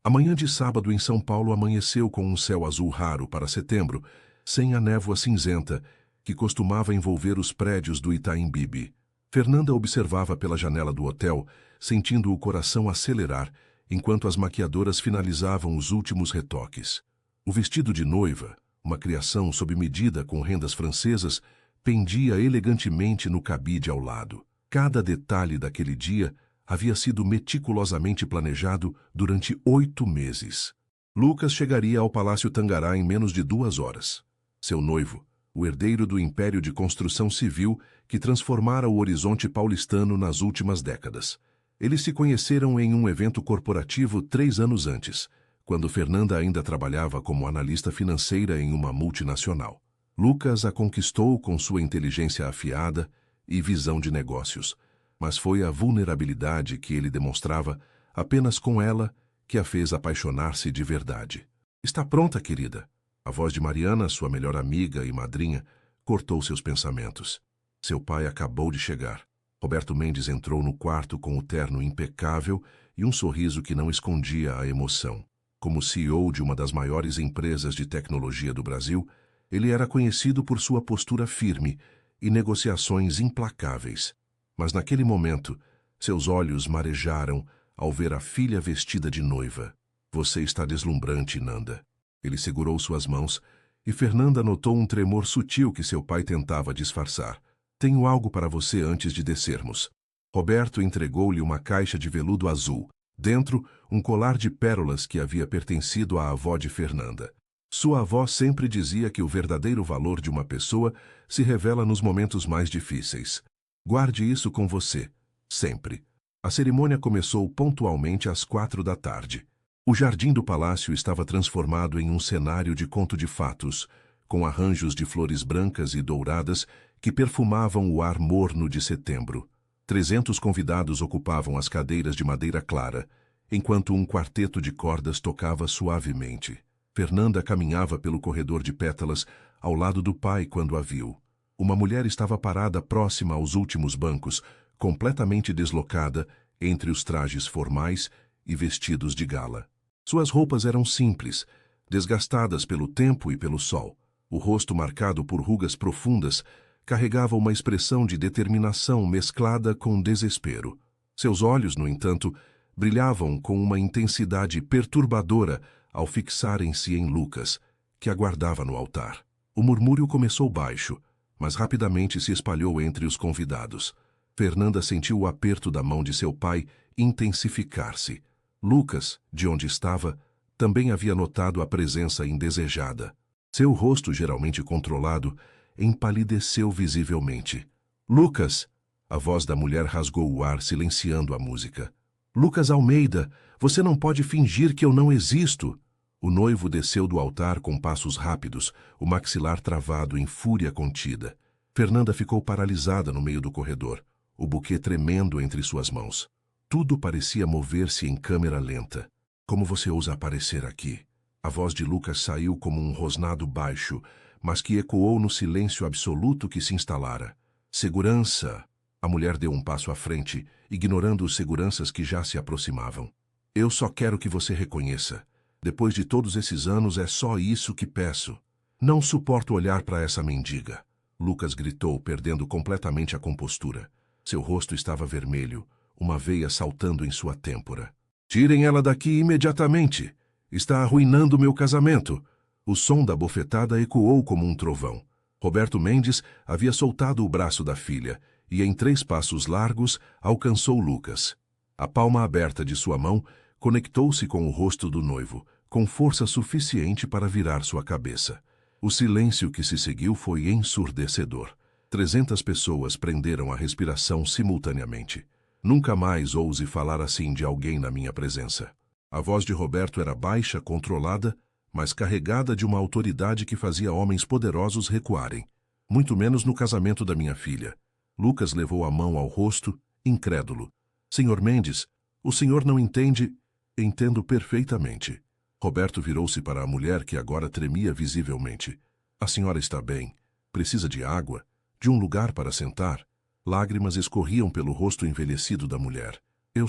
A manhã de sábado em São Paulo amanheceu com um céu azul raro para setembro, sem a névoa cinzenta que costumava envolver os prédios do Itaim Bibi. Fernanda observava pela janela do hotel, sentindo o coração acelerar, enquanto as maquiadoras finalizavam os últimos retoques. O vestido de noiva, uma criação sob medida com rendas francesas, pendia elegantemente no cabide ao lado. Cada detalhe daquele dia havia sido meticulosamente planejado durante 8 meses. Lucas chegaria ao Palácio Tangará em menos de 2 horas. Seu noivo, o herdeiro do império de construção civil que transformara o horizonte paulistano nas últimas décadas. Eles se conheceram em um evento corporativo 3 anos antes, quando Fernanda ainda trabalhava como analista financeira em uma multinacional. Lucas a conquistou com sua inteligência afiada e visão de negócios, mas foi a vulnerabilidade que ele demonstrava apenas com ela que a fez apaixonar-se de verdade. "Está pronta, querida?" A voz de Mariana, sua melhor amiga e madrinha, cortou seus pensamentos. Seu pai acabou de chegar. Roberto Mendes entrou no quarto com o terno impecável e um sorriso que não escondia a emoção. Como CEO de uma das maiores empresas de tecnologia do Brasil, ele era conhecido por sua postura firme e negociações implacáveis. Mas naquele momento, seus olhos marejaram ao ver a filha vestida de noiva. "Você está deslumbrante, Nanda." Ele segurou suas mãos e Fernanda notou um tremor sutil que seu pai tentava disfarçar. "Tenho algo para você antes de descermos." Roberto entregou-lhe uma caixa de veludo azul. Dentro, um colar de pérolas que havia pertencido à avó de Fernanda. Sua avó sempre dizia que o verdadeiro valor de uma pessoa se revela nos momentos mais difíceis. "Guarde isso com você, sempre." A cerimônia começou pontualmente às 4 da tarde. O jardim do palácio estava transformado em um cenário de conto de fatos, com arranjos de flores brancas e douradas que perfumavam o ar morno de setembro. 300 convidados ocupavam as cadeiras de madeira clara, enquanto um quarteto de cordas tocava suavemente. Fernanda caminhava pelo corredor de pétalas ao lado do pai quando a viu. Uma mulher estava parada próxima aos últimos bancos, completamente deslocada entre os trajes formais e vestidos de gala. Suas roupas eram simples, desgastadas pelo tempo e pelo sol. O rosto marcado por rugas profundas carregava uma expressão de determinação mesclada com desespero. Seus olhos, no entanto, brilhavam com uma intensidade perturbadora ao fixarem-se em Lucas, que aguardava no altar. O murmúrio começou baixo, mas rapidamente se espalhou entre os convidados. Fernanda sentiu o aperto da mão de seu pai intensificar-se. Lucas, de onde estava, também havia notado a presença indesejada. Seu rosto, geralmente controlado, empalideceu visivelmente. "Lucas!" A voz da mulher rasgou o ar, silenciando a música. "Lucas Almeida, você não pode fingir que eu não existo!" O noivo desceu do altar com passos rápidos, o maxilar travado em fúria contida. Fernanda ficou paralisada no meio do corredor, o buquê tremendo entre suas mãos. Tudo parecia mover-se em câmera lenta. "Como você ousa aparecer aqui?" A voz de Lucas saiu como um rosnado baixo, mas que ecoou no silêncio absoluto que se instalara. "Segurança!" A mulher deu um passo à frente, ignorando os seguranças que já se aproximavam. "Eu só quero que você reconheça. Depois de todos esses anos, é só isso que peço. Não suporto olhar para essa mendiga." Lucas gritou, perdendo completamente a compostura. Seu rosto estava vermelho, uma veia saltando em sua têmpora. "Tirem ela daqui imediatamente! Está arruinando meu casamento!" O som da bofetada ecoou como um trovão. Roberto Mendes havia soltado o braço da filha e, em 3 passos largos, alcançou Lucas. A palma aberta de sua mão conectou-se com o rosto do noivo, com força suficiente para virar sua cabeça. O silêncio que se seguiu foi ensurdecedor. 300 pessoas prenderam a respiração simultaneamente. "Nunca mais ouse falar assim de alguém na minha presença." A voz de Roberto era baixa, controlada, mas carregada de uma autoridade que fazia homens poderosos recuarem. "Muito menos no casamento da minha filha." Lucas levou a mão ao rosto, incrédulo. "Senhor Mendes, o senhor não entende?" "Entendo perfeitamente." Roberto virou-se para a mulher que agora tremia visivelmente. "A senhora está bem? Precisa de água? De um lugar para sentar?" Lágrimas escorriam pelo rosto envelhecido da mulher. Eu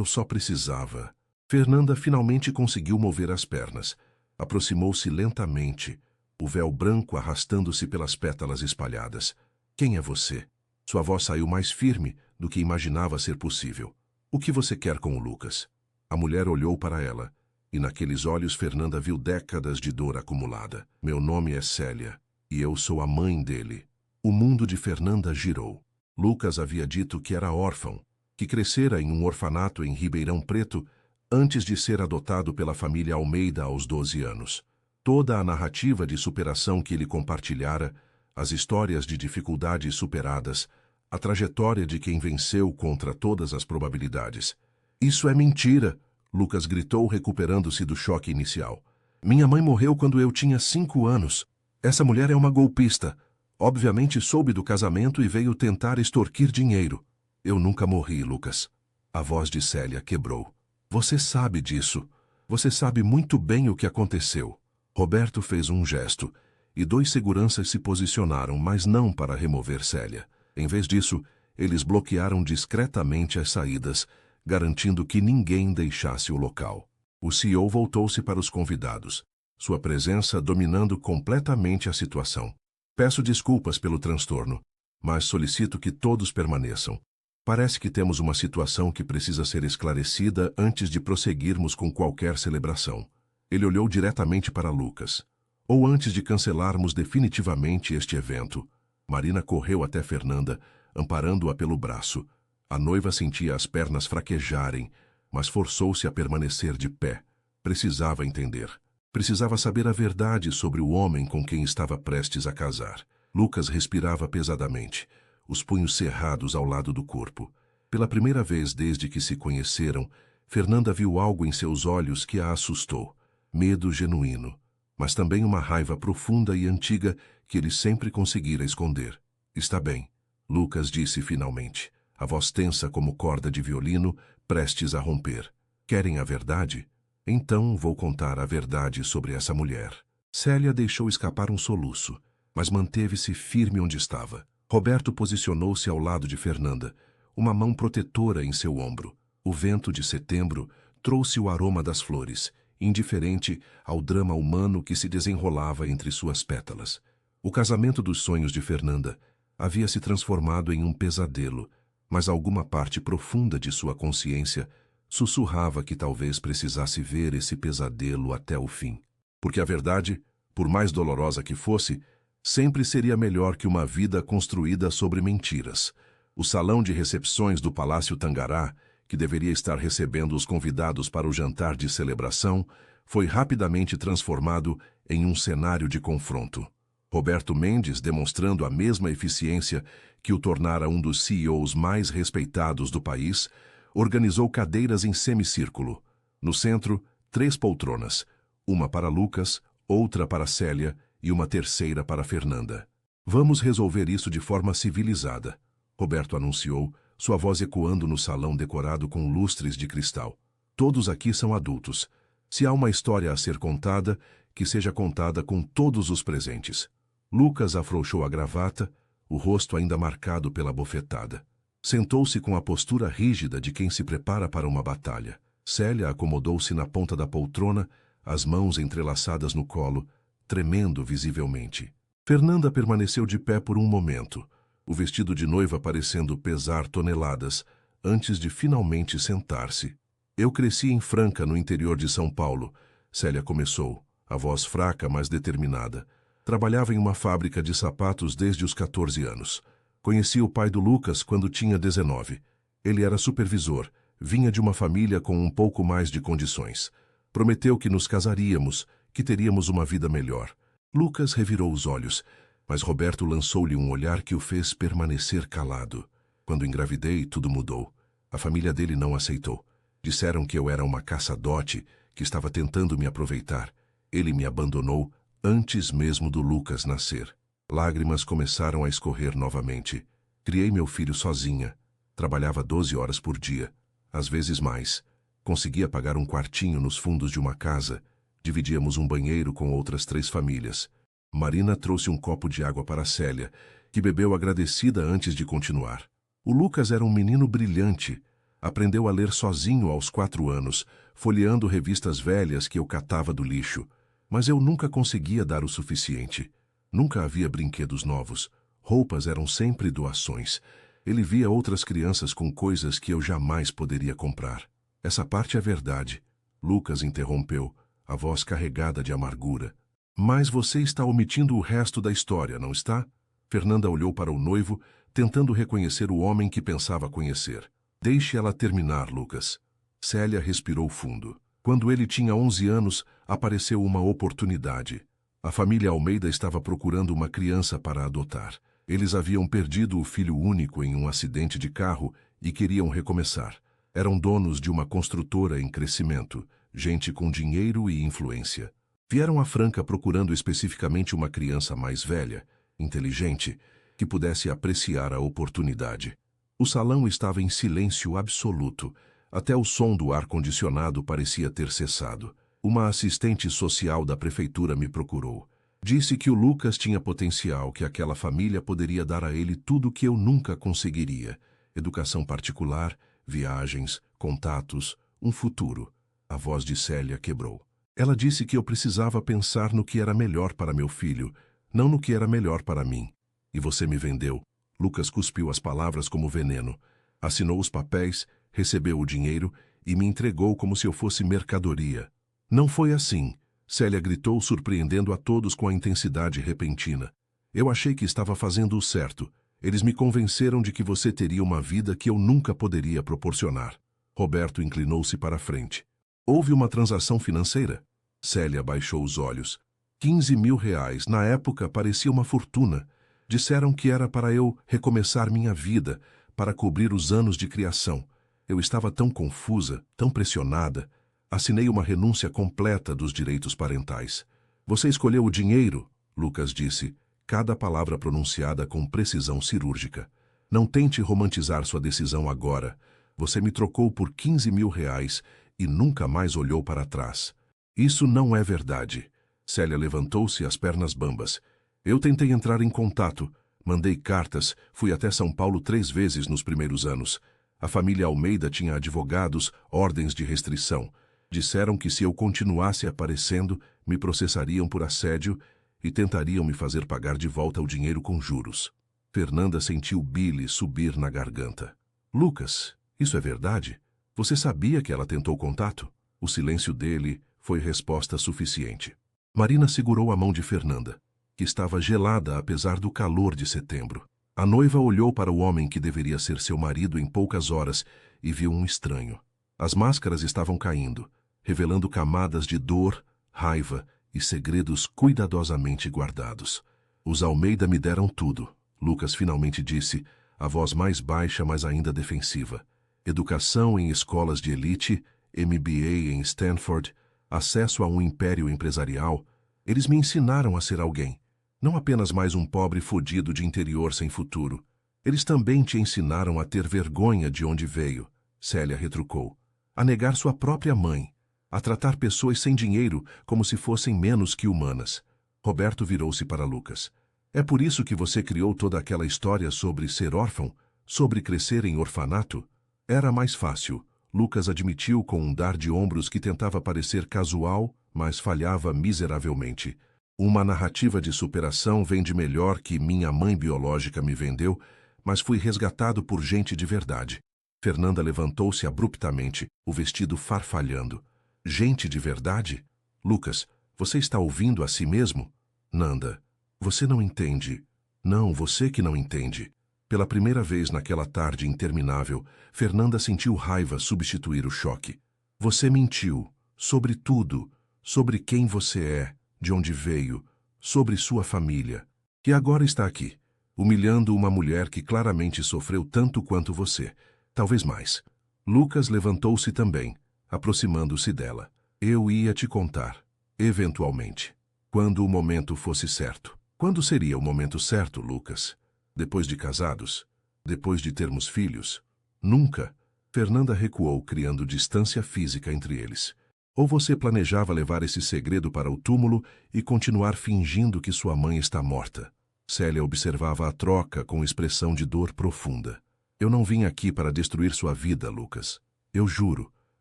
só precisava." Fernanda finalmente conseguiu mover as pernas. Aproximou-se lentamente, o véu branco arrastando-se pelas pétalas espalhadas. Quem é você? Sua voz saiu mais firme do que imaginava ser possível. O que você quer com o Lucas? A mulher olhou para ela, e naqueles olhos Fernanda viu décadas de dor acumulada. Meu nome é Célia, e eu sou a mãe dele. O mundo de Fernanda girou. Lucas havia dito que era órfão, que crescera em um orfanato em Ribeirão Preto antes de ser adotado pela família Almeida aos 12 anos. Toda a narrativa de superação que ele compartilhara, as histórias de dificuldades superadas, a trajetória de quem venceu contra todas as probabilidades. Isso é mentira, Lucas gritou, recuperando-se do choque inicial. Minha mãe morreu quando eu tinha 5 anos. Essa mulher é uma golpista. Obviamente soube do casamento e veio tentar extorquir dinheiro. Eu nunca morri, Lucas. A voz de Célia quebrou. Você sabe disso. Você sabe muito bem o que aconteceu. Roberto fez um gesto, e 2 seguranças se posicionaram, mas não para remover Célia. Em vez disso, eles bloquearam discretamente as saídas, garantindo que ninguém deixasse o local. O CEO voltou-se para os convidados, sua presença dominando completamente a situação. Peço desculpas pelo transtorno, mas solicito que todos permaneçam. Parece que temos uma situação que precisa ser esclarecida antes de prosseguirmos com qualquer celebração. Ele olhou diretamente para Lucas. Ou antes de cancelarmos definitivamente este evento. Marina correu até Fernanda, amparando-a pelo braço. A noiva sentia as pernas fraquejarem, mas forçou-se a permanecer de pé. Precisava entender. Precisava saber a verdade sobre o homem com quem estava prestes a casar. Lucas respirava pesadamente, os punhos cerrados ao lado do corpo. Pela primeira vez desde que se conheceram, Fernanda viu algo em seus olhos que a assustou. Medo genuíno, mas também uma raiva profunda e antiga que ele sempre conseguira esconder. Está bem, Lucas disse finalmente, a voz tensa como corda de violino, prestes a romper. Querem a verdade? Então vou contar a verdade sobre essa mulher. Célia deixou escapar um soluço, mas manteve-se firme onde estava. Roberto posicionou-se ao lado de Fernanda, uma mão protetora em seu ombro. O vento de setembro trouxe o aroma das flores, indiferente ao drama humano que se desenrolava entre suas pétalas. O casamento dos sonhos de Fernanda havia se transformado em um pesadelo, mas alguma parte profunda de sua consciência sussurrava que talvez precisasse ver esse pesadelo até o fim. Porque a verdade, por mais dolorosa que fosse, sempre seria melhor que uma vida construída sobre mentiras. O salão de recepções do Palácio Tangará, que deveria estar recebendo os convidados para o jantar de celebração, foi rapidamente transformado em um cenário de confronto. Roberto Mendes, demonstrando a mesma eficiência que o tornara um dos CEOs mais respeitados do país, organizou cadeiras em semicírculo. No centro, 3 poltronas, uma para Lucas, outra para Célia e uma terceira para Fernanda. Vamos resolver isso de forma civilizada, Roberto anunciou, sua voz ecoando no salão decorado com lustres de cristal. Todos aqui são adultos. Se há uma história a ser contada, que seja contada com todos os presentes. Lucas afrouxou a gravata, o rosto ainda marcado pela bofetada. Sentou-se com a postura rígida de quem se prepara para uma batalha. Célia acomodou-se na ponta da poltrona, as mãos entrelaçadas no colo, tremendo visivelmente. Fernanda permaneceu de pé por um momento, o vestido de noiva parecendo pesar toneladas, antes de finalmente sentar-se. Eu cresci em Franca, no interior de São Paulo, Célia começou, a voz fraca, mas determinada. Trabalhava em uma fábrica de sapatos desde os 14 anos. Conheci o pai do Lucas quando tinha 19. Ele era supervisor, vinha de uma família com um pouco mais de condições. Prometeu que nos casaríamos, que teríamos uma vida melhor. Lucas revirou os olhos, mas Roberto lançou-lhe um olhar que o fez permanecer calado. Quando engravidei, tudo mudou. A família dele não aceitou. Disseram que eu era uma caçadote, que estava tentando me aproveitar. Ele me abandonou antes mesmo do Lucas nascer. Lágrimas começaram a escorrer novamente. Criei meu filho sozinha. Trabalhava 12 horas por dia, às vezes mais. Conseguia pagar um quartinho nos fundos de uma casa. Dividíamos um banheiro com outras 3 famílias. Marina trouxe um copo de água para Célia, que bebeu agradecida antes de continuar. O Lucas era um menino brilhante. Aprendeu a ler sozinho aos 4 anos, folheando revistas velhas que eu catava do lixo. Mas eu nunca conseguia dar o suficiente. Nunca havia brinquedos novos. Roupas eram sempre doações. Ele via outras crianças com coisas que eu jamais poderia comprar. Essa parte é verdade. Lucas interrompeu, a voz carregada de amargura. Mas você está omitindo o resto da história, não está? Fernanda olhou para o noivo, tentando reconhecer o homem que pensava conhecer. Deixe ela terminar, Lucas. Célia respirou fundo. Quando ele tinha 11 anos, apareceu uma oportunidade. A família Almeida estava procurando uma criança para adotar. Eles haviam perdido o filho único em um acidente de carro e queriam recomeçar. Eram donos de uma construtora em crescimento, gente com dinheiro e influência. Vieram a Franca procurando especificamente uma criança mais velha, inteligente, que pudesse apreciar a oportunidade. O salão estava em silêncio absoluto. Até o som do ar-condicionado parecia ter cessado. Uma assistente social da prefeitura me procurou. Disse que o Lucas tinha potencial, que aquela família poderia dar a ele tudo o que eu nunca conseguiria. Educação particular, viagens, contatos, um futuro. A voz de Célia quebrou. Ela disse que eu precisava pensar no que era melhor para meu filho, não no que era melhor para mim. E você me vendeu. Lucas cuspiu as palavras como veneno. Assinou os papéis, recebeu o dinheiro e me entregou como se eu fosse mercadoria. Não foi assim. Célia gritou, surpreendendo a todos com a intensidade repentina. Eu achei que estava fazendo o certo. Eles me convenceram de que você teria uma vida que eu nunca poderia proporcionar. Roberto inclinou-se para a frente. Houve uma transação financeira? Célia baixou os olhos. 15 mil reais, na época, parecia uma fortuna. Disseram que era para eu recomeçar minha vida, para cobrir os anos de criação. Eu estava tão confusa, tão pressionada. Assinei uma renúncia completa dos direitos parentais. Você escolheu o dinheiro, Lucas disse, cada palavra pronunciada com precisão cirúrgica. Não tente romantizar sua decisão agora. Você me trocou por 15 mil reais e nunca mais olhou para trás. Isso não é verdade. Célia levantou-se, as pernas bambas. Eu tentei entrar em contato, mandei cartas, fui até São Paulo 3 vezes nos primeiros anos. A família Almeida tinha advogados, ordens de restrição. Disseram que se eu continuasse aparecendo, me processariam por assédio e tentariam me fazer pagar de volta o dinheiro com juros. Fernanda sentiu bile subir na garganta. Lucas, isso é verdade? Você sabia que ela tentou contato? O silêncio dele foi resposta suficiente. Marina segurou a mão de Fernanda, que estava gelada apesar do calor de setembro. A noiva olhou para o homem que deveria ser seu marido em poucas horas e viu um estranho. As máscaras estavam caindo, revelando camadas de dor, raiva e segredos cuidadosamente guardados. Os Almeida me deram tudo, Lucas finalmente disse, a voz mais baixa, mas ainda defensiva. Educação em escolas de elite, MBA em Stanford, acesso a um império empresarial. Eles me ensinaram a ser alguém. Não apenas mais um pobre fodido de interior sem futuro. Eles também te ensinaram a ter vergonha de onde veio, Célia retrucou. A negar sua própria mãe. A tratar pessoas sem dinheiro como se fossem menos que humanas. Roberto virou-se para Lucas. É por isso que você criou toda aquela história sobre ser órfão? Sobre crescer em orfanato? Era mais fácil. Lucas admitiu com um dar de ombros que tentava parecer casual, mas falhava miseravelmente. Uma narrativa de superação vende melhor que minha mãe biológica me vendeu, mas fui resgatado por gente de verdade. Fernanda levantou-se abruptamente, o vestido farfalhando. Gente de verdade? Lucas, você está ouvindo a si mesmo? Nanda, você não entende. Não, você que não entende. Pela primeira vez naquela tarde interminável, Fernanda sentiu raiva substituir o choque. Você mentiu. Sobre tudo. Sobre quem você é. De onde veio, sobre sua família, que agora está aqui, humilhando uma mulher que claramente sofreu tanto quanto você, talvez mais. Lucas levantou-se também, aproximando-se dela. Eu ia te contar, eventualmente, quando o momento fosse certo. Quando seria o momento certo, Lucas? Depois de casados? Depois de termos filhos? Nunca. Fernanda recuou, criando distância física entre eles. Ou você planejava levar esse segredo para o túmulo e continuar fingindo que sua mãe está morta? Célia observava a troca com expressão de dor profunda. Eu não vim aqui para destruir sua vida, Lucas. Eu juro,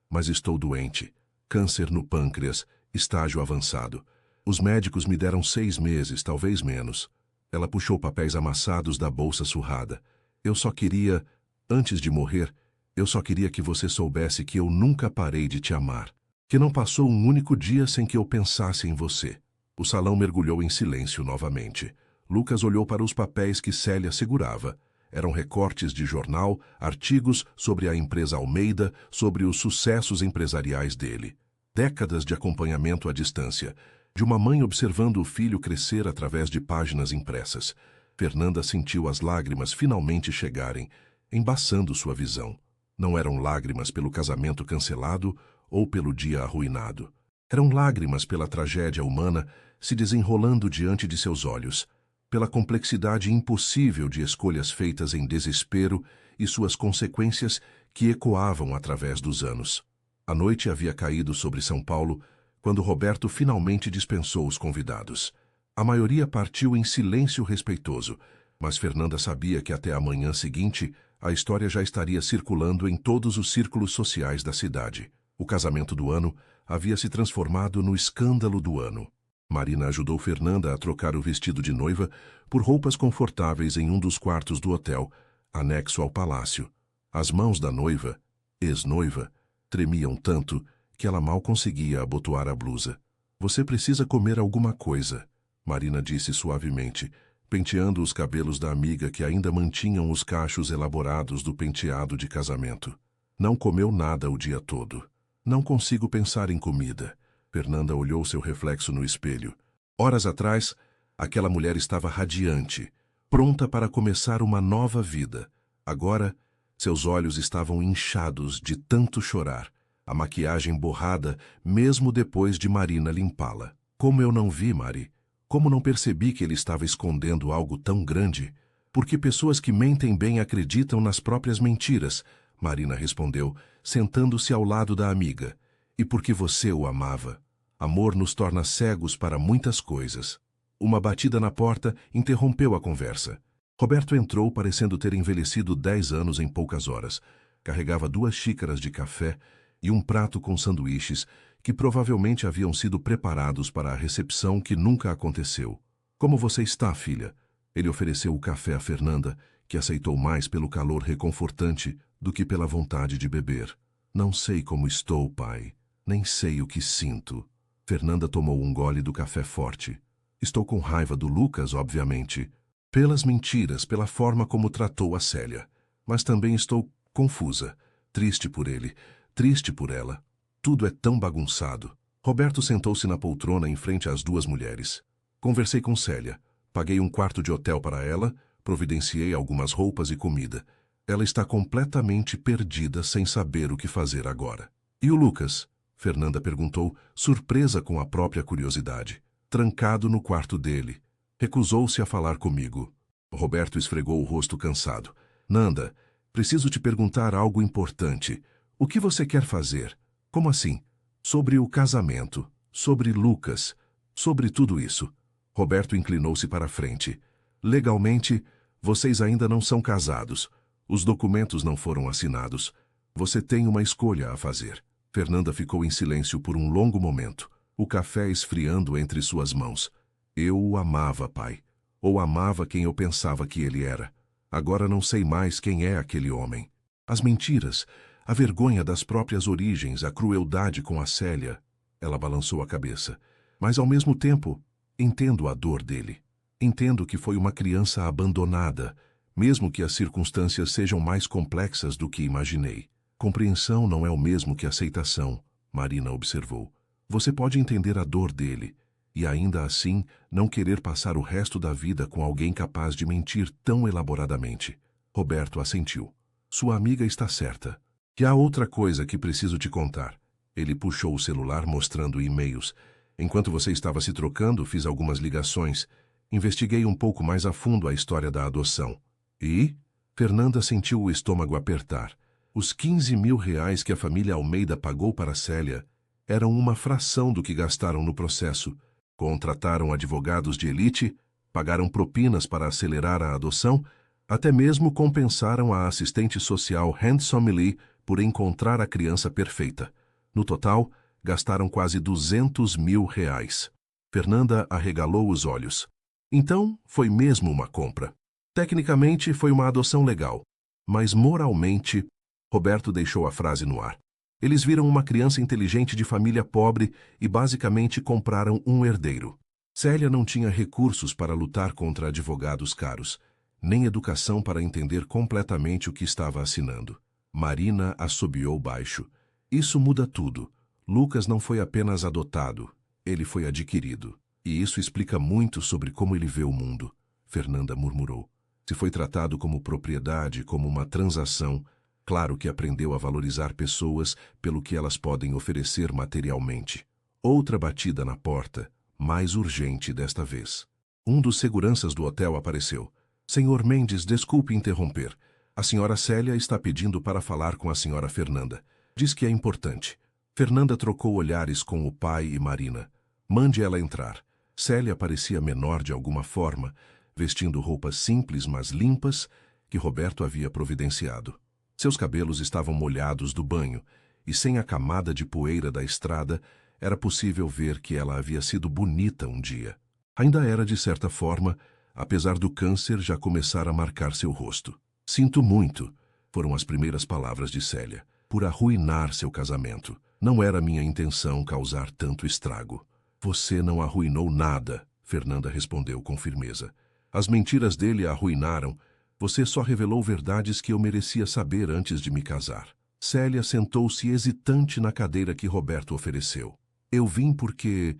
mas estou doente. Câncer no pâncreas, estágio avançado. Os médicos me deram 6 meses, talvez menos. Ela puxou papéis amassados da bolsa surrada. Eu só queria, antes de morrer, eu só queria que você soubesse que eu nunca parei de te amar. Que não passou um único dia sem que eu pensasse em você. O salão mergulhou em silêncio novamente. Lucas olhou para os papéis que Célia segurava. Eram recortes de jornal, artigos sobre a empresa Almeida, sobre os sucessos empresariais dele. Décadas de acompanhamento à distância, de uma mãe observando o filho crescer através de páginas impressas. Fernanda sentiu as lágrimas finalmente chegarem, embaçando sua visão. Não eram lágrimas pelo casamento cancelado ou pelo dia arruinado. Eram lágrimas pela tragédia humana se desenrolando diante de seus olhos, pela complexidade impossível de escolhas feitas em desespero e suas consequências que ecoavam através dos anos. A noite havia caído sobre São Paulo quando Roberto finalmente dispensou os convidados. A maioria partiu em silêncio respeitoso, mas Fernanda sabia que até a manhã seguinte a história já estaria circulando em todos os círculos sociais da cidade. O casamento do ano havia se transformado no escândalo do ano. Marina ajudou Fernanda a trocar o vestido de noiva por roupas confortáveis em um dos quartos do hotel, anexo ao palácio. As mãos da noiva, ex-noiva, tremiam tanto que ela mal conseguia abotoar a blusa. Você precisa comer alguma coisa, Marina disse suavemente, penteando os cabelos da amiga que ainda mantinham os cachos elaborados do penteado de casamento. Não comeu nada o dia todo. Não consigo pensar em comida. Fernanda olhou seu reflexo no espelho. Horas atrás, aquela mulher estava radiante, pronta para começar uma nova vida. Agora, seus olhos estavam inchados de tanto chorar, a maquiagem borrada mesmo depois de Marina limpá-la. Como eu não vi, Mari? Como não percebi que ele estava escondendo algo tão grande? Porque pessoas que mentem bem acreditam nas próprias mentiras, Marina respondeu, sentando-se ao lado da amiga. E porque você o amava. Amor nos torna cegos para muitas coisas. Uma batida na porta interrompeu a conversa. Roberto entrou parecendo ter envelhecido 10 anos em poucas horas. Carregava 2 xícaras de café e um prato com sanduíches que provavelmente haviam sido preparados para a recepção que nunca aconteceu. Como você está, filha? Ele ofereceu o café a Fernanda, que aceitou mais pelo calor reconfortante do que pela vontade de beber. Não sei como estou, pai. Nem sei o que sinto. Fernanda tomou um gole do café forte. Estou com raiva do Lucas, obviamente. Pelas mentiras, pela forma como tratou a Célia. Mas também estou confusa. Triste por ele, triste por ela. Tudo é tão bagunçado. Roberto sentou-se na poltrona em frente às 2 mulheres. Conversei com Célia. Paguei um quarto de hotel para ela, providenciei algumas roupas e comida. Ela está completamente perdida sem saber o que fazer agora. E o Lucas? Fernanda perguntou, surpresa com a própria curiosidade. Trancado no quarto dele. Recusou-se a falar comigo. Roberto esfregou o rosto cansado. Nanda, preciso te perguntar algo importante. O que você quer fazer? Como assim? Sobre o casamento, sobre Lucas, sobre tudo isso. Roberto inclinou-se para a frente. Legalmente, vocês ainda não são casados. Os documentos não foram assinados. Você tem uma escolha a fazer. Fernanda ficou em silêncio por um longo momento, o café esfriando entre suas mãos. Eu o amava, pai. Ou amava quem eu pensava que ele era. Agora não sei mais quem é aquele homem. As mentiras, a vergonha das próprias origens, a crueldade com a Célia. Ela balançou a cabeça. Mas, ao mesmo tempo, entendo a dor dele. Entendo que foi uma criança abandonada, mesmo que as circunstâncias sejam mais complexas do que imaginei. Compreensão não é o mesmo que aceitação, Marina observou. Você pode entender a dor dele e ainda assim não querer passar o resto da vida com alguém capaz de mentir tão elaboradamente. Roberto assentiu. Sua amiga está certa. E há outra coisa que preciso te contar. Ele puxou o celular mostrando e-mails. Enquanto você estava se trocando, fiz algumas ligações. Investiguei um pouco mais a fundo a história da adoção. E? Fernanda sentiu o estômago apertar. Os 15 mil reais que a família Almeida pagou para Célia eram uma fração do que gastaram no processo. Contrataram advogados de elite, pagaram propinas para acelerar a adoção, Até mesmo compensaram a assistente social Handsome Lee por encontrar a criança perfeita. No total, gastaram quase R$ 200.000. Fernanda arregalou os olhos. Então, foi mesmo uma compra. Tecnicamente, foi uma adoção legal. Mas moralmente, Roberto deixou a frase no ar. Eles viram uma criança inteligente de família pobre e basicamente compraram um herdeiro. Célia não tinha recursos para lutar contra advogados caros, nem educação para entender completamente o que estava assinando. Marina assobiou baixo. Isso muda tudo. Lucas não foi apenas adotado, ele foi adquirido. E isso explica muito sobre como ele vê o mundo, Fernanda murmurou. Se foi tratado como propriedade, como uma transação, claro que aprendeu a valorizar pessoas pelo que elas podem oferecer materialmente. Outra batida na porta, mais urgente desta vez. Um dos seguranças do hotel apareceu. Senhor Mendes, desculpe interromper. A senhora Célia está pedindo para falar com a senhora Fernanda. Diz que é importante. Fernanda trocou olhares com o pai e Marina. Mande ela entrar. Célia parecia menor de alguma forma, vestindo roupas simples, mas limpas, que Roberto havia providenciado. Seus cabelos estavam molhados do banho, e sem a camada de poeira da estrada, era possível ver que ela havia sido bonita um dia. Ainda era, de certa forma, apesar do câncer já começar a marcar seu rosto. Sinto muito, foram as primeiras palavras de Célia, por arruinar seu casamento. Não era minha intenção causar tanto estrago. Você não arruinou nada, Fernanda respondeu com firmeza. As mentiras dele a arruinaram. Você só revelou verdades que eu merecia saber antes de me casar. Célia sentou-se hesitante na cadeira que Roberto ofereceu. Eu vim porque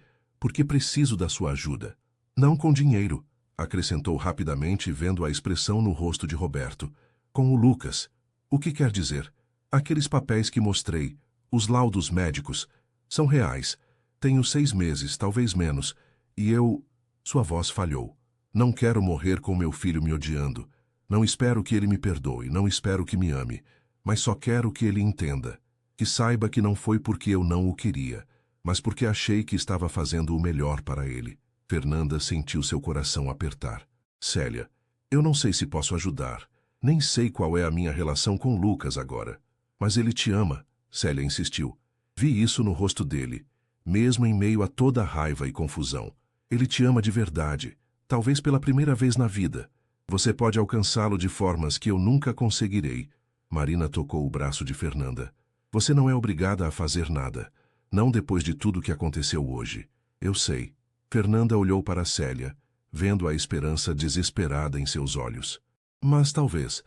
preciso da sua ajuda. Não com dinheiro, acrescentou rapidamente, vendo a expressão no rosto de Roberto. Com o Lucas. O que quer dizer? Aqueles papéis que mostrei, os laudos médicos, são reais. Tenho 6 meses, talvez menos, e eu... Sua voz falhou. Não quero morrer com meu filho me odiando. Não espero que ele me perdoe, não espero que me ame, mas só quero que ele entenda, que saiba que não foi porque eu não o queria, mas porque achei que estava fazendo o melhor para ele. Fernanda sentiu seu coração apertar. Célia, eu não sei se posso ajudar, nem sei qual é a minha relação com Lucas agora. Mas ele te ama, Célia insistiu. Vi isso no rosto dele, mesmo em meio a toda a raiva e confusão. Ele te ama de verdade, talvez pela primeira vez na vida. Você pode alcançá-lo de formas que eu nunca conseguirei. Marina tocou o braço de Fernanda. Você não é obrigada a fazer nada. Não depois de tudo que aconteceu hoje. Eu sei. Fernanda olhou para Célia, vendo a esperança desesperada em seus olhos. Mas talvez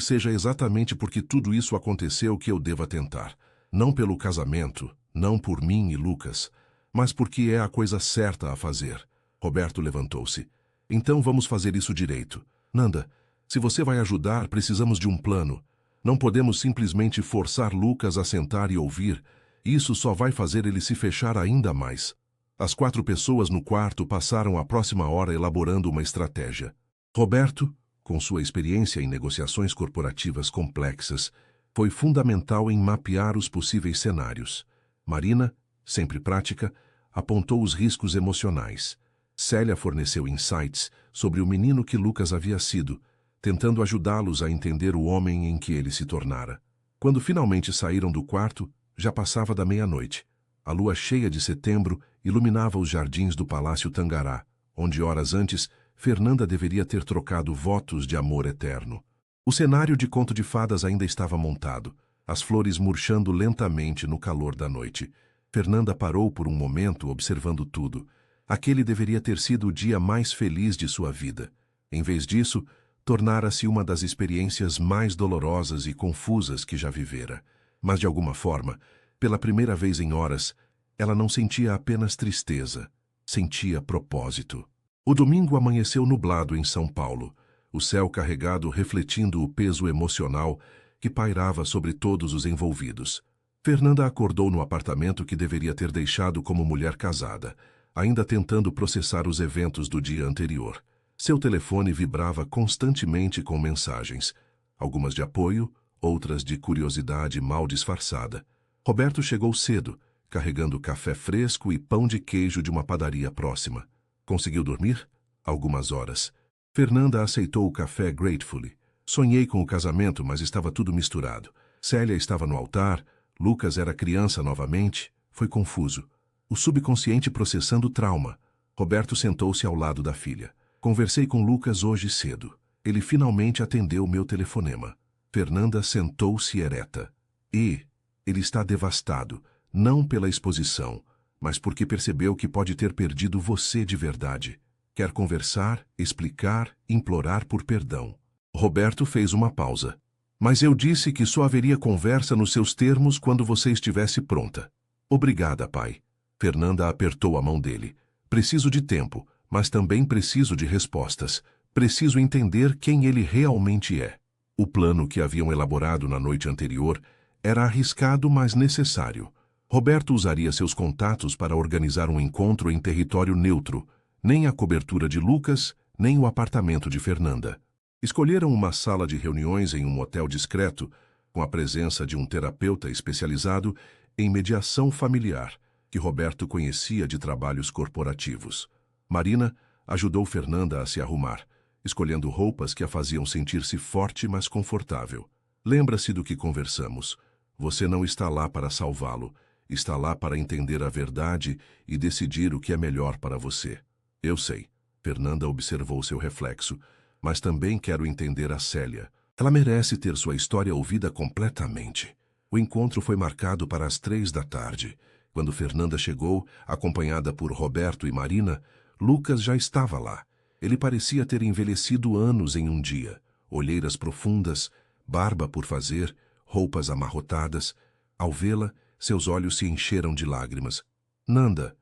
seja exatamente porque tudo isso aconteceu que eu deva tentar. Não pelo casamento, não por mim e Lucas, mas porque é a coisa certa a fazer. Roberto levantou-se. Então vamos fazer isso direito. Nanda, se você vai ajudar, precisamos de um plano. Não podemos simplesmente forçar Lucas a sentar e ouvir. Isso só vai fazer ele se fechar ainda mais. As 4 pessoas no quarto passaram a próxima hora elaborando uma estratégia. Roberto, com sua experiência em negociações corporativas complexas, foi fundamental em mapear os possíveis cenários. Marina, sempre prática, apontou os riscos emocionais. Célia forneceu insights sobre o menino que Lucas havia sido, tentando ajudá-los a entender o homem em que ele se tornara. Quando finalmente saíram do quarto, já passava da meia-noite. A lua cheia de setembro iluminava os jardins do Palácio Tangará, onde horas antes Fernanda deveria ter trocado votos de amor eterno. O cenário de conto de fadas ainda estava montado, as flores murchando lentamente no calor da noite. Fernanda parou por um momento observando tudo. Aquele deveria ter sido o dia mais feliz de sua vida. Em vez disso, tornara-se uma das experiências mais dolorosas e confusas que já vivera. Mas, de alguma forma, pela primeira vez em horas, ela não sentia apenas tristeza, sentia propósito. O domingo amanheceu nublado em São Paulo, o céu carregado refletindo o peso emocional que pairava sobre todos os envolvidos. Fernanda acordou no apartamento que deveria ter deixado como mulher casada, ainda tentando processar os eventos do dia anterior. Seu telefone vibrava constantemente com mensagens, algumas de apoio, outras de curiosidade mal disfarçada. Roberto chegou cedo, carregando café fresco e pão de queijo de uma padaria próxima. Conseguiu dormir? Algumas horas. Fernanda aceitou o café gratefully. Sonhei com o casamento, mas estava tudo misturado. Célia estava no altar, Lucas era criança novamente. Foi confuso. O subconsciente processando o trauma. Roberto sentou-se ao lado da filha. Conversei com Lucas hoje cedo. Ele finalmente atendeu meu telefonema. Fernanda sentou-se ereta. Ele está devastado, não pela exposição, mas porque percebeu que pode ter perdido você de verdade. Quer conversar, explicar, implorar por perdão. Roberto fez uma pausa. Mas eu disse que só haveria conversa nos seus termos quando você estivesse pronta. Obrigada, pai. Fernanda apertou a mão dele. Preciso de tempo, mas também preciso de respostas. Preciso entender quem ele realmente é. O plano que haviam elaborado na noite anterior era arriscado, mas necessário. Roberto usaria seus contatos para organizar um encontro em território neutro, nem a cobertura de Lucas, nem o apartamento de Fernanda. Escolheram uma sala de reuniões em um motel discreto, com a presença de um terapeuta especializado em mediação familiar, que Roberto conhecia de trabalhos corporativos. Marina ajudou Fernanda a se arrumar, escolhendo roupas que a faziam sentir-se forte, mas confortável. Lembra-se do que conversamos. Você não está lá para salvá-lo, está lá para entender a verdade e decidir o que é melhor para você. Eu sei. Fernanda observou seu reflexo, mas também quero entender a Célia. Ela merece ter sua história ouvida completamente. O encontro foi marcado para as 15h. Quando Fernanda chegou, acompanhada por Roberto e Marina, Lucas já estava lá. Ele parecia ter envelhecido anos em um dia. Olheiras profundas, barba por fazer, roupas amarrotadas. Ao vê-la, seus olhos se encheram de lágrimas. Nanda,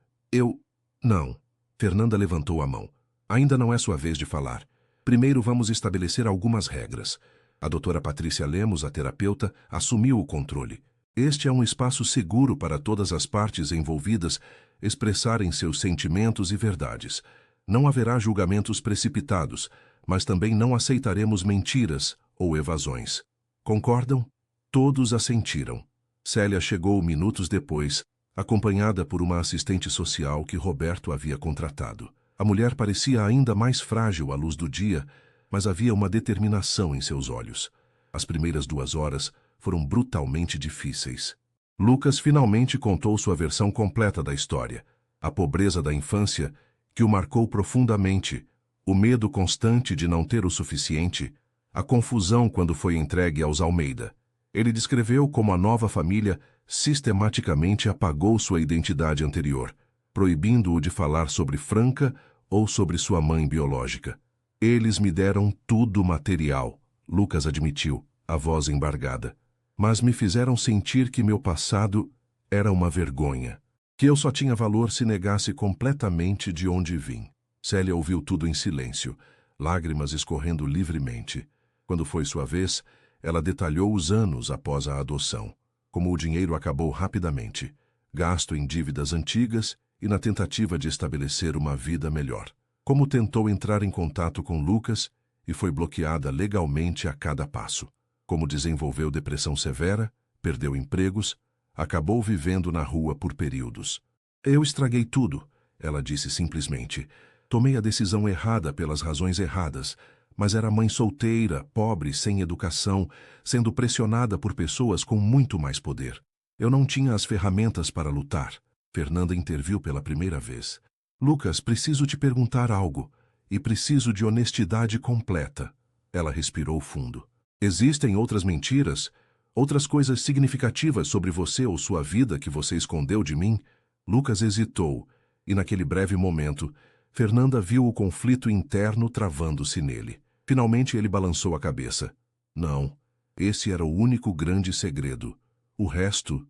Não. Fernanda levantou a mão. Ainda não é sua vez de falar. Primeiro vamos estabelecer algumas regras. A doutora Patrícia Lemos, a terapeuta, assumiu o controle. Este é um espaço seguro para todas as partes envolvidas expressarem seus sentimentos e verdades. Não haverá julgamentos precipitados, mas também não aceitaremos mentiras ou evasões. Concordam? Todos assentiram. Célia chegou minutos depois, acompanhada por uma assistente social que Roberto havia contratado. A mulher parecia ainda mais frágil à luz do dia, mas havia uma determinação em seus olhos. As primeiras 2 horas foram brutalmente difíceis. Lucas finalmente contou sua versão completa da história. A pobreza da infância, que o marcou profundamente, o medo constante de não ter o suficiente, a confusão quando foi entregue aos Almeida. Ele descreveu como a nova família sistematicamente apagou sua identidade anterior, proibindo-o de falar sobre Franca ou sobre sua mãe biológica. Eles me deram tudo material, Lucas admitiu, a voz embargada. Mas me fizeram sentir que meu passado era uma vergonha, que eu só tinha valor se negasse completamente de onde vim. Célia ouviu tudo em silêncio, lágrimas escorrendo livremente. Quando foi sua vez, ela detalhou os anos após a adoção, como o dinheiro acabou rapidamente, gasto em dívidas antigas e na tentativa de estabelecer uma vida melhor. Como tentou entrar em contato com Lucas e foi bloqueada legalmente a cada passo. Como desenvolveu depressão severa, perdeu empregos, acabou vivendo na rua por períodos. Eu estraguei tudo, ela disse simplesmente. Tomei a decisão errada pelas razões erradas, mas era mãe solteira, pobre, sem educação, sendo pressionada por pessoas com muito mais poder. Eu não tinha as ferramentas para lutar. Fernanda interviu pela primeira vez. Lucas, preciso te perguntar algo, e preciso de honestidade completa. Ela respirou fundo. Existem outras mentiras, outras coisas significativas sobre você ou sua vida que você escondeu de mim? Lucas hesitou, e naquele breve momento, Fernanda viu o conflito interno travando-se nele. Finalmente ele balançou a cabeça. Não, esse era o único grande segredo. O resto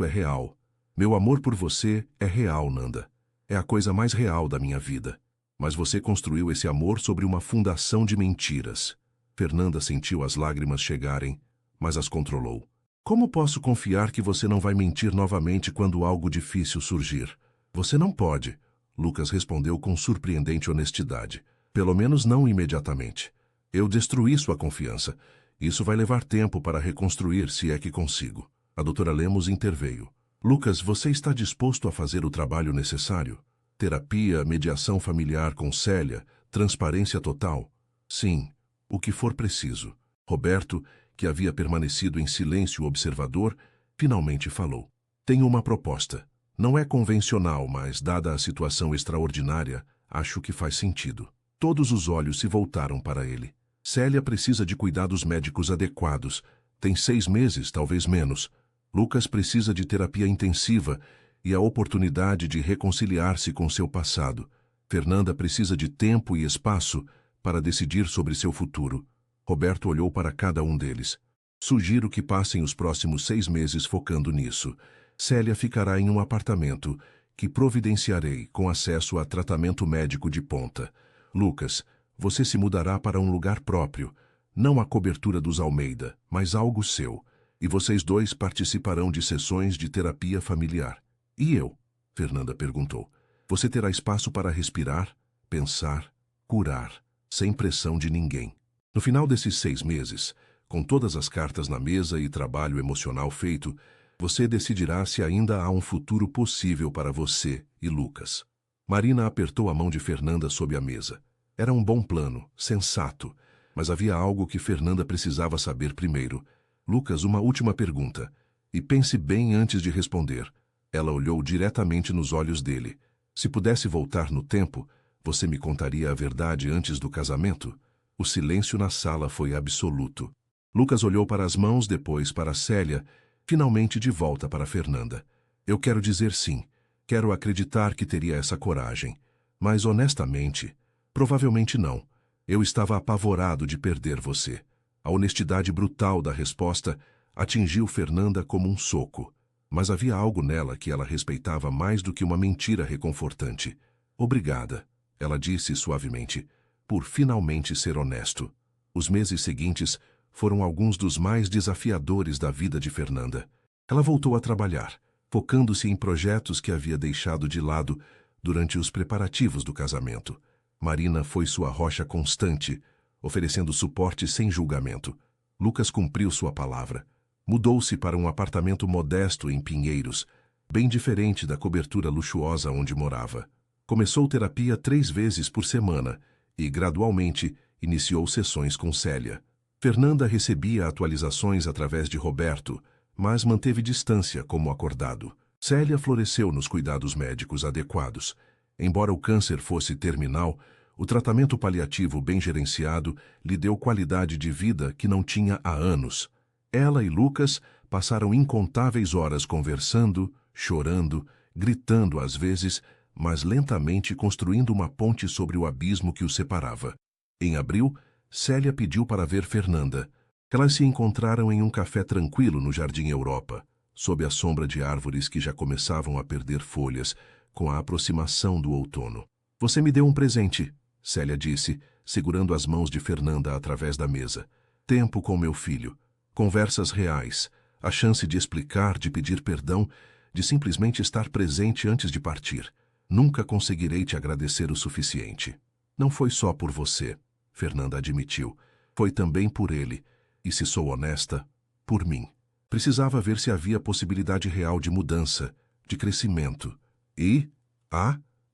é real. Meu amor por você é real, Nanda. É a coisa mais real da minha vida. Mas você construiu esse amor sobre uma fundação de mentiras. Fernanda sentiu as lágrimas chegarem, mas as controlou. Como posso confiar que você não vai mentir novamente quando algo difícil surgir? Você não pode, Lucas respondeu com surpreendente honestidade. Pelo menos não imediatamente. Eu destruí sua confiança. Isso vai levar tempo para reconstruir, se é que consigo. A doutora Lemos interveio. Lucas, você está disposto a fazer o trabalho necessário? Terapia, mediação familiar com Célia, Transparência total? Sim, o que for preciso. Roberto, que havia permanecido em silêncio observador, finalmente falou. Tenho uma proposta. Não é convencional, mas, dada a situação extraordinária, acho que faz sentido. Todos os olhos se voltaram para ele. Célia precisa de cuidados médicos adequados. Tem 6 meses, talvez menos. Lucas precisa de terapia intensiva e a oportunidade de reconciliar-se com seu passado. Fernanda precisa de tempo e espaço para decidir sobre seu futuro. Roberto olhou para cada um deles. Sugiro que passem os próximos 6 meses focando nisso. Célia ficará em um apartamento que providenciarei com acesso a tratamento médico de ponta. Lucas, você se mudará para um lugar próprio, não a cobertura dos Almeida, mas algo seu, e vocês dois participarão de sessões de terapia familiar. E eu? Fernanda perguntou. Você terá espaço para respirar, pensar, curar, sem pressão de ninguém. No final desses 6 meses, com todas as cartas na mesa e trabalho emocional feito, você decidirá se ainda há um futuro possível para você e Lucas. Marina apertou a mão de Fernanda sob a mesa. Era um bom plano, sensato, mas havia algo que Fernanda precisava saber primeiro. Lucas, uma última pergunta. E pense bem antes de responder. Ela olhou diretamente nos olhos dele. Se pudesse voltar no tempo, você me contaria a verdade antes do casamento? O silêncio na sala foi absoluto. Lucas olhou para as mãos, depois para Célia, finalmente de volta para Fernanda. Eu quero dizer sim. Quero acreditar que teria essa coragem. Mas, honestamente, provavelmente não. Eu estava apavorado de perder você. A honestidade brutal da resposta atingiu Fernanda como um soco. Mas havia algo nela que ela respeitava mais do que uma mentira reconfortante. Obrigada, ela disse suavemente, por finalmente ser honesto. Os meses seguintes foram alguns dos mais desafiadores da vida de Fernanda. Ela voltou a trabalhar, focando-se em projetos que havia deixado de lado durante os preparativos do casamento. Marina foi sua rocha constante, oferecendo suporte sem julgamento. Lucas cumpriu sua palavra. Mudou-se para um apartamento modesto em Pinheiros, bem diferente da cobertura luxuosa onde morava. Começou terapia 3 vezes por semana e, gradualmente, iniciou sessões com Célia. Fernanda recebia atualizações através de Roberto, mas manteve distância como acordado. Célia floresceu nos cuidados médicos adequados. Embora o câncer fosse terminal, o tratamento paliativo bem gerenciado lhe deu qualidade de vida que não tinha há anos. Ela e Lucas passaram incontáveis horas conversando, chorando, gritando às vezes, mas lentamente construindo uma ponte sobre o abismo que os separava. Em abril, Célia pediu para ver Fernanda. Elas se encontraram em um café tranquilo no Jardim Europa, sob a sombra de árvores que já começavam a perder folhas com a aproximação do outono. Você me deu um presente, Célia disse, segurando as mãos de Fernanda através da mesa. Tempo com meu filho. Conversas reais, a chance de explicar, de pedir perdão, de simplesmente estar presente antes de partir. Nunca conseguirei te agradecer o suficiente. Não foi só por você, Fernanda admitiu. Foi também por ele, e se sou honesta, por mim. Precisava ver se havia possibilidade real de mudança, de crescimento. E,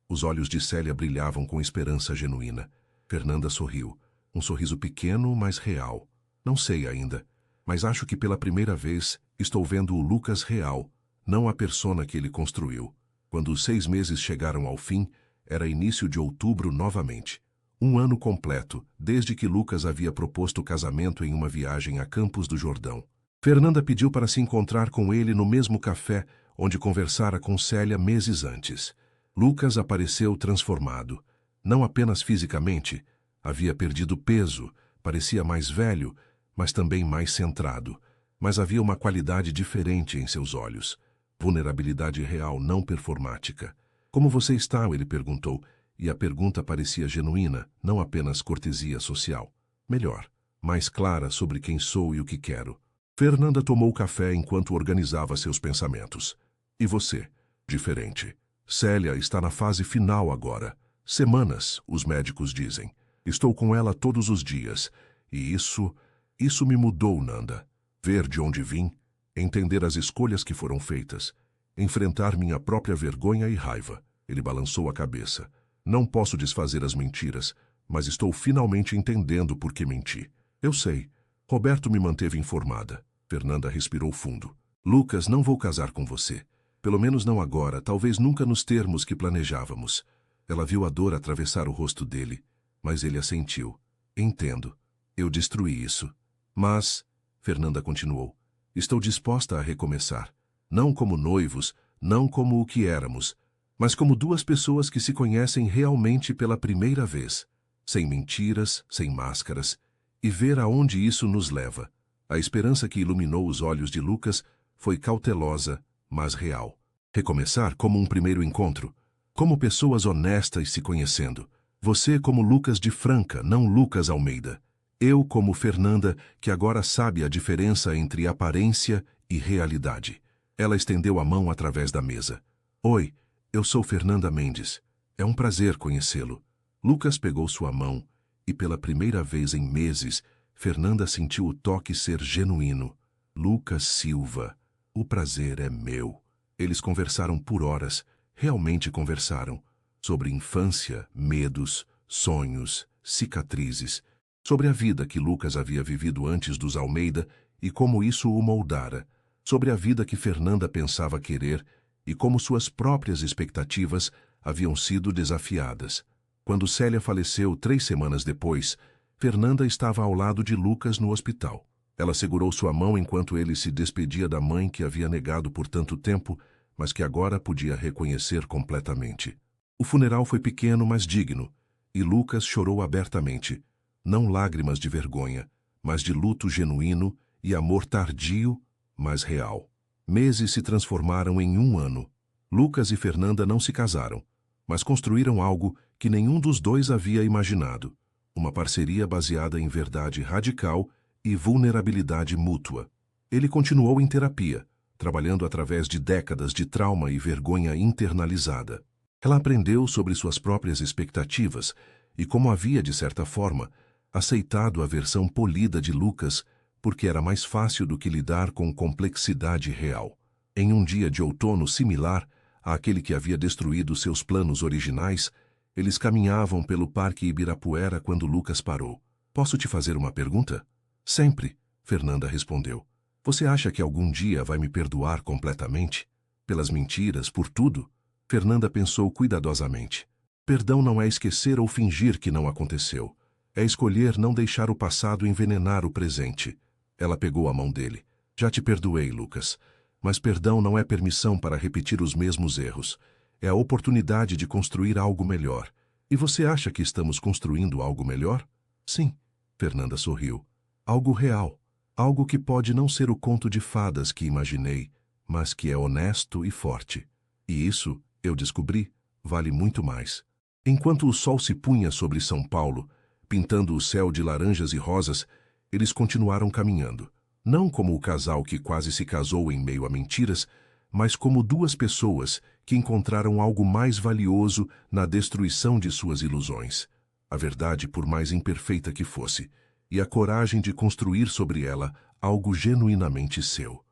os olhos de Célia brilhavam com esperança genuína. Fernanda sorriu. Um sorriso pequeno, mas real. Não sei ainda, mas acho que pela primeira vez estou vendo o Lucas real, não a persona que ele construiu. Quando os 6 meses chegaram ao fim, era início de outubro novamente. Um ano completo, desde que Lucas havia proposto o casamento em uma viagem a Campos do Jordão. Fernanda pediu para se encontrar com ele no mesmo café onde conversara com Célia meses antes. Lucas apareceu transformado. Não apenas fisicamente, havia perdido peso, parecia mais velho, mas também mais centrado. Mas havia uma qualidade diferente em seus olhos. Vulnerabilidade real, não performática. Como você está? Ele perguntou, e a pergunta parecia genuína, não apenas cortesia social. Melhor, mais clara sobre quem sou e o que quero. Fernanda tomou café enquanto organizava seus pensamentos. E você? Diferente. Célia está na fase final agora. Semanas, os médicos dizem. Estou com ela todos os dias. E isso me mudou, Nanda. Ver de onde vim, entender as escolhas que foram feitas, enfrentar minha própria vergonha e raiva. Ele balançou a cabeça. Não posso desfazer as mentiras, mas estou finalmente entendendo por que menti. Eu sei. Roberto me manteve informada. Fernanda respirou fundo. Lucas, não vou casar com você. Pelo menos não agora, talvez nunca nos termos que planejávamos. Ela viu a dor atravessar o rosto dele, mas ele assentiu. Entendo. Eu destruí isso. Mas, Fernanda continuou, estou disposta a recomeçar. Não como noivos, não como o que éramos, mas como duas pessoas que se conhecem realmente pela primeira vez, sem mentiras, sem máscaras, e ver aonde isso nos leva. A esperança que iluminou os olhos de Lucas foi cautelosa, mas real. Recomeçar como um primeiro encontro, como pessoas honestas se conhecendo. Você como Lucas de Franca, não Lucas Almeida. Eu como Fernanda, que agora sabe a diferença entre aparência e realidade. Ela estendeu a mão através da mesa. Oi, eu sou Fernanda Mendes. É um prazer conhecê-lo. Lucas pegou sua mão e, pela primeira vez em meses, Fernanda sentiu o toque ser genuíno. Lucas Silva, o prazer é meu. Eles conversaram por horas, realmente conversaram, sobre infância, medos, sonhos, cicatrizes, sobre a vida que Lucas havia vivido antes dos Almeida e como isso o moldara, sobre a vida que Fernanda pensava querer e como suas próprias expectativas haviam sido desafiadas. Quando Célia faleceu 3 semanas depois, Fernanda estava ao lado de Lucas no hospital. Ela segurou sua mão enquanto ele se despedia da mãe que havia negado por tanto tempo, mas que agora podia reconhecer completamente. O funeral foi pequeno, mas digno, e Lucas chorou abertamente. Não lágrimas de vergonha, mas de luto genuíno e amor tardio, mas real. Meses se transformaram em 1 ano. Lucas e Fernanda não se casaram, mas construíram algo que nenhum dos dois havia imaginado. Uma parceria baseada em verdade radical e vulnerabilidade mútua. Ele continuou em terapia, trabalhando através de décadas de trauma e vergonha internalizada. Ela aprendeu sobre suas próprias expectativas e como havia, de certa forma, aceitado a versão polida de Lucas porque era mais fácil do que lidar com complexidade real. Em um dia de outono similar àquele que havia destruído seus planos originais, eles caminhavam pelo Parque Ibirapuera quando Lucas parou. Posso te fazer uma pergunta? Sempre, Fernanda respondeu. Você acha que algum dia vai me perdoar completamente? Pelas mentiras, por tudo? Fernanda pensou cuidadosamente. Perdão não é esquecer ou fingir que não aconteceu. É escolher não deixar o passado envenenar o presente. Ela pegou a mão dele. Já te perdoei, Lucas. Mas perdão não é permissão para repetir os mesmos erros. É a oportunidade de construir algo melhor. E você acha que estamos construindo algo melhor? Sim, Fernanda sorriu. Algo real. Algo que pode não ser o conto de fadas que imaginei, mas que é honesto e forte. E isso, eu descobri, vale muito mais. Enquanto o sol se punha sobre São Paulo, pintando o céu de laranjas e rosas, eles continuaram caminhando. Não como o casal que quase se casou em meio a mentiras, mas como duas pessoas que encontraram algo mais valioso na destruição de suas ilusões. A verdade, por mais imperfeita que fosse, e a coragem de construir sobre ela algo genuinamente seu.